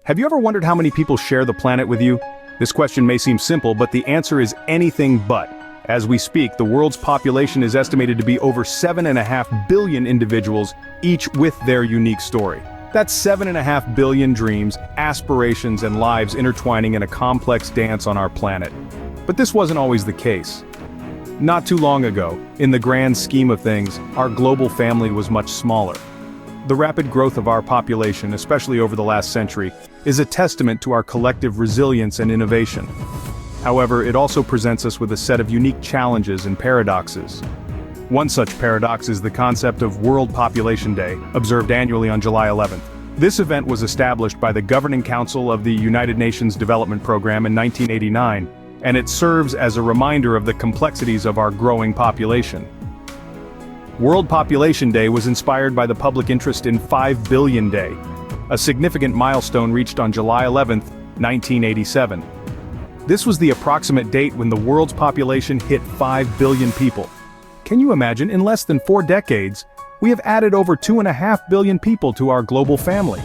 Have you ever wondered how many people share the planet with you? This question may seem simple, but the answer is anything but. As we speak, the world's population is estimated to be over 7.5 billion individuals, each with their unique story. That's 7.5 billion dreams, aspirations, and lives intertwining in a complex dance on our planet. But this wasn't always the case. Not too long ago, in the grand scheme of things, our global family was much smaller. The rapid growth of our population, especially over the last century, is a testament to our collective resilience and innovation. However, it also presents us with a set of unique challenges and paradoxes. One such paradox is the concept of World Population Day, observed annually on July 11th. This event was established by the Governing Council of the United Nations Development Program in 1989, and it serves as a reminder of the complexities of our growing population. World Population Day was inspired by the public interest in 5 Billion Day, a significant milestone reached on July 11, 1987. This was the approximate date when the world's population hit 5 billion people. Can you imagine, in less than 4 decades, we have added over 2.5 billion people to our global family.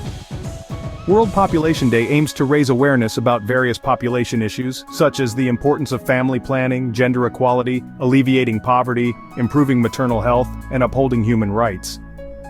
World Population Day aims to raise awareness about various population issues, such as the importance of family planning, gender equality, alleviating poverty, improving maternal health, and upholding human rights.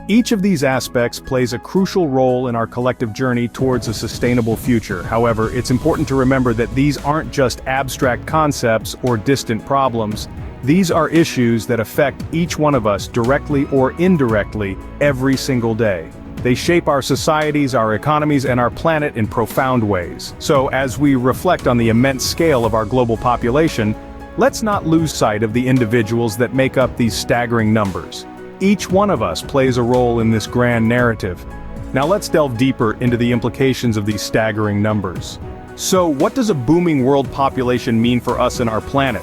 Each of these aspects plays a crucial role in our collective journey towards a sustainable future. However, it's important to remember that these aren't just abstract concepts or distant problems. These are issues that affect each one of us directly or indirectly every single day. They shape our societies, our economies, and our planet in profound ways. So, as we reflect on the immense scale of our global population, let's not lose sight of the individuals that make up these staggering numbers. Each one of us plays a role in this grand narrative. Now let's delve deeper into the implications of these staggering numbers. So, what does a booming world population mean for us and our planet?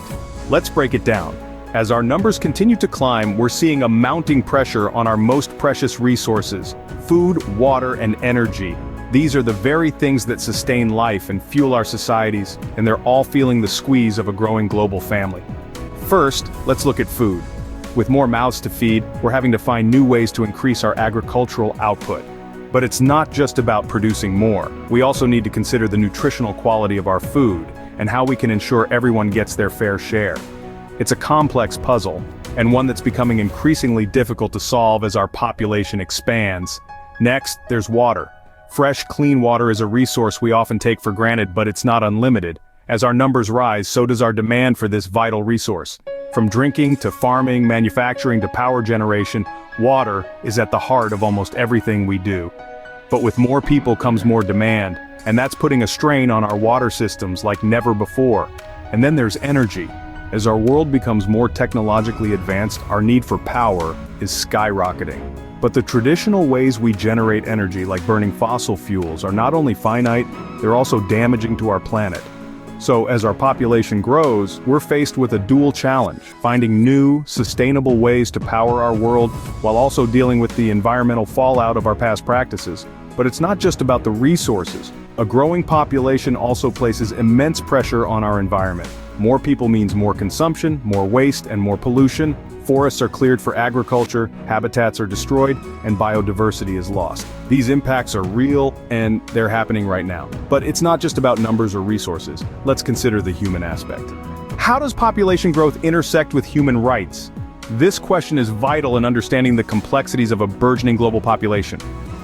Let's break it down. As our numbers continue to climb, we're seeing a mounting pressure on our most precious resources: food, water, and energy. These are the very things that sustain life and fuel our societies, and they're all feeling the squeeze of a growing global family. First, let's look at food. With more mouths to feed, we're having to find new ways to increase our agricultural output. But it's not just about producing more. We also need to consider the nutritional quality of our food, and how we can ensure everyone gets their fair share. It's a complex puzzle, and one that's becoming increasingly difficult to solve as our population expands. Next, there's water. Fresh, clean water is a resource we often take for granted, but it's not unlimited. As our numbers rise, so does our demand for this vital resource. From drinking to farming, manufacturing to power generation, water is at the heart of almost everything we do. But with more people comes more demand, and that's putting a strain on our water systems like never before. And then there's energy. As our world becomes more technologically advanced, our need for power is skyrocketing. But the traditional ways we generate energy, like burning fossil fuels, are not only finite, they're also damaging to our planet. So as our population grows, we're faced with a dual challenge: finding new, sustainable ways to power our world, while also dealing with the environmental fallout of our past practices. But it's not just about the resources. A growing population also places immense pressure on our environment. More people means more consumption, more waste, and more pollution. Forests are cleared for agriculture, habitats are destroyed, and biodiversity is lost. These impacts are real, and they're happening right now. But it's not just about numbers or resources. Let's consider the human aspect. How does population growth intersect with human rights? This question is vital in understanding the complexities of a burgeoning global population.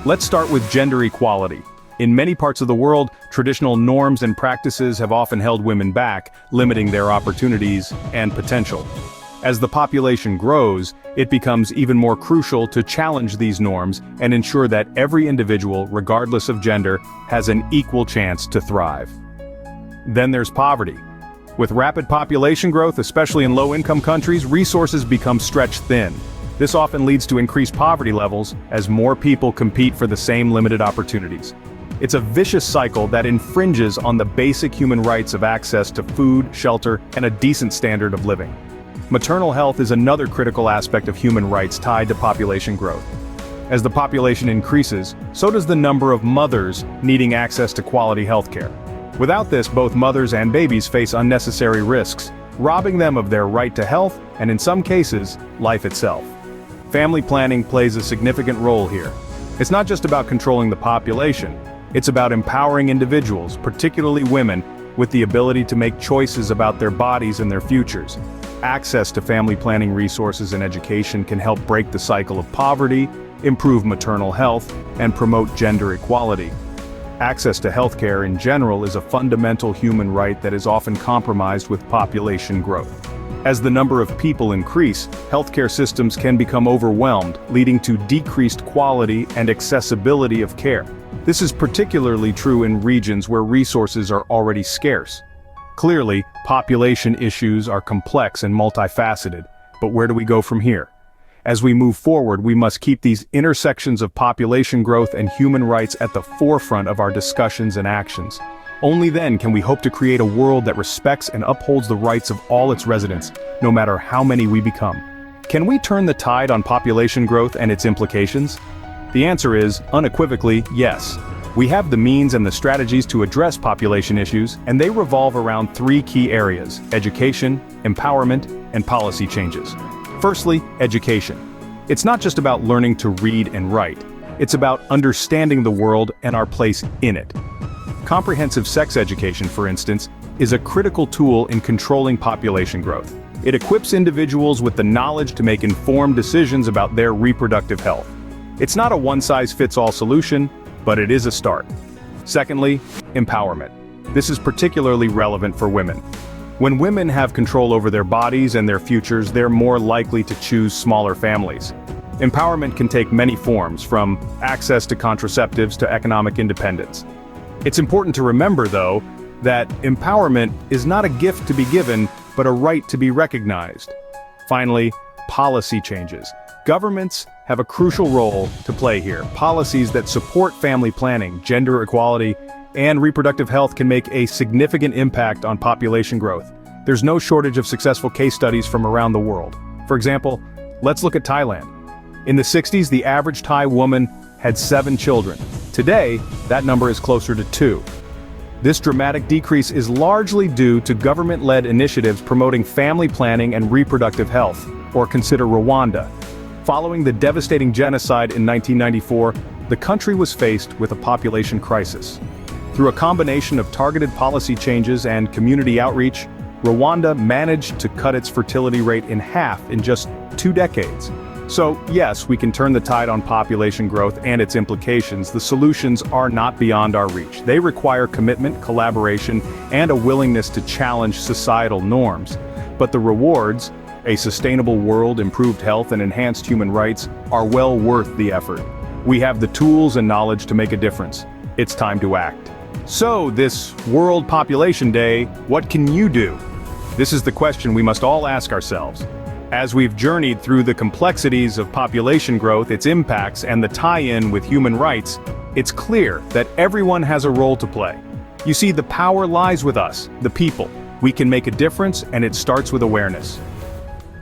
Let's start with gender equality. In many parts of the world, traditional norms and practices have often held women back, limiting their opportunities and potential. As the population grows, it becomes even more crucial to challenge these norms and ensure that every individual, regardless of gender, has an equal chance to thrive. Then there's poverty. With rapid population growth, especially in low-income countries, resources become stretched thin. This often leads to increased poverty levels as more people compete for the same limited opportunities. It's a vicious cycle that infringes on the basic human rights of access to food, shelter, and a decent standard of living. Maternal health is another critical aspect of human rights tied to population growth. As the population increases, so does the number of mothers needing access to quality healthcare. Without this, both mothers and babies face unnecessary risks, robbing them of their right to health and, in some cases, life itself. Family planning plays a significant role here. It's not just about controlling the population. It's about empowering individuals, particularly women, with the ability to make choices about their bodies and their futures. Access to family planning resources and education can help break the cycle of poverty, improve maternal health, and promote gender equality. Access to healthcare in general is a fundamental human right that is often compromised with population growth. As the number of people increase, healthcare systems can become overwhelmed, leading to decreased quality and accessibility of care. This is particularly true in regions where resources are already scarce. Clearly, population issues are complex and multifaceted, but where do we go from here? As we move forward, we must keep these intersections of population growth and human rights at the forefront of our discussions and actions. Only then can we hope to create a world that respects and upholds the rights of all its residents, no matter how many we become. Can we turn the tide on population growth and its implications? The answer is, unequivocally, yes. We have the means and the strategies to address population issues, and they revolve around three key areas: education, empowerment, and policy changes. Firstly, education. It's not just about learning to read and write. It's about understanding the world and our place in it. Comprehensive sex education, for instance, is a critical tool in controlling population growth. It equips individuals with the knowledge to make informed decisions about their reproductive health. It's not a one-size-fits-all solution, but it is a start. Secondly, empowerment. This is particularly relevant for women. When women have control over their bodies and their futures, they're more likely to choose smaller families. Empowerment can take many forms, from access to contraceptives to economic independence. It's important to remember, though, that empowerment is not a gift to be given, but a right to be recognized. Finally, policy changes. Governments have a crucial role to play here. Policies that support family planning, gender equality, and reproductive health can make a significant impact on population growth. There's no shortage of successful case studies from around the world. For example, let's look at Thailand. In the 60s, the average Thai woman had 7 children. Today, that number is closer to 2. This dramatic decrease is largely due to government-led initiatives promoting family planning and reproductive health, or consider Rwanda. Following the devastating genocide in 1994, the country was faced with a population crisis. Through a combination of targeted policy changes and community outreach, Rwanda managed to cut its fertility rate in half in just 2 decades. So, yes, we can turn the tide on population growth and its implications. The solutions are not beyond our reach. They require commitment, collaboration, and a willingness to challenge societal norms. But the rewards, a sustainable world, improved health, and enhanced human rights, are well worth the effort. We have the tools and knowledge to make a difference. It's time to act. So, this World Population Day, what can you do? This is the question we must all ask ourselves. As we've journeyed through the complexities of population growth, its impacts, and the tie-in with human rights, it's clear that everyone has a role to play. You see, the power lies with us, the people. We can make a difference, and it starts with awareness.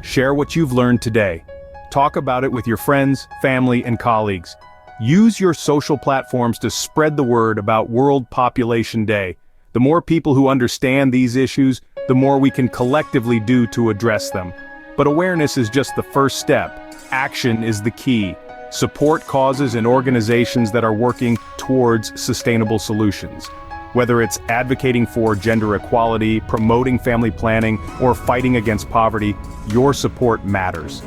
Share what you've learned today. Talk about it with your friends, family, and colleagues. Use your social platforms to spread the word about World Population Day. The more people who understand these issues, the more we can collectively do to address them. But awareness is just the first step. Action is the key. Support causes and organizations that are working towards sustainable solutions. Whether it's advocating for gender equality, promoting family planning, or fighting against poverty, your support matters.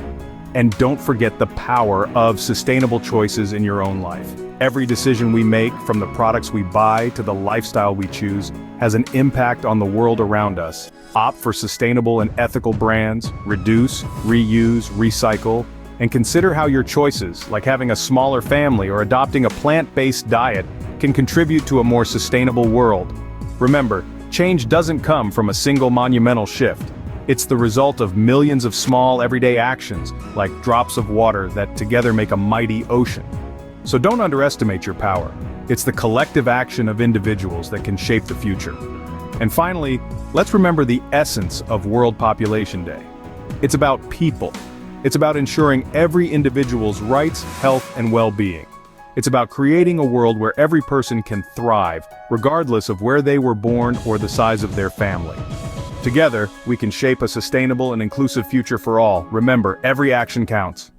And don't forget the power of sustainable choices in your own life. Every decision we make, from the products we buy to the lifestyle we choose, has an impact on the world around us. Opt for sustainable and ethical brands, reduce, reuse, recycle, and consider how your choices, like having a smaller family or adopting a plant-based diet, can contribute to a more sustainable world. Remember, change doesn't come from a single monumental shift. It's the result of millions of small, everyday actions, like drops of water that together make a mighty ocean. So don't underestimate your power. It's the collective action of individuals that can shape the future. And finally, let's remember the essence of World Population Day. It's about people. It's about ensuring every individual's rights, health, and well-being. It's about creating a world where every person can thrive, regardless of where they were born or the size of their family. Together, we can shape a sustainable and inclusive future for all. Remember, every action counts.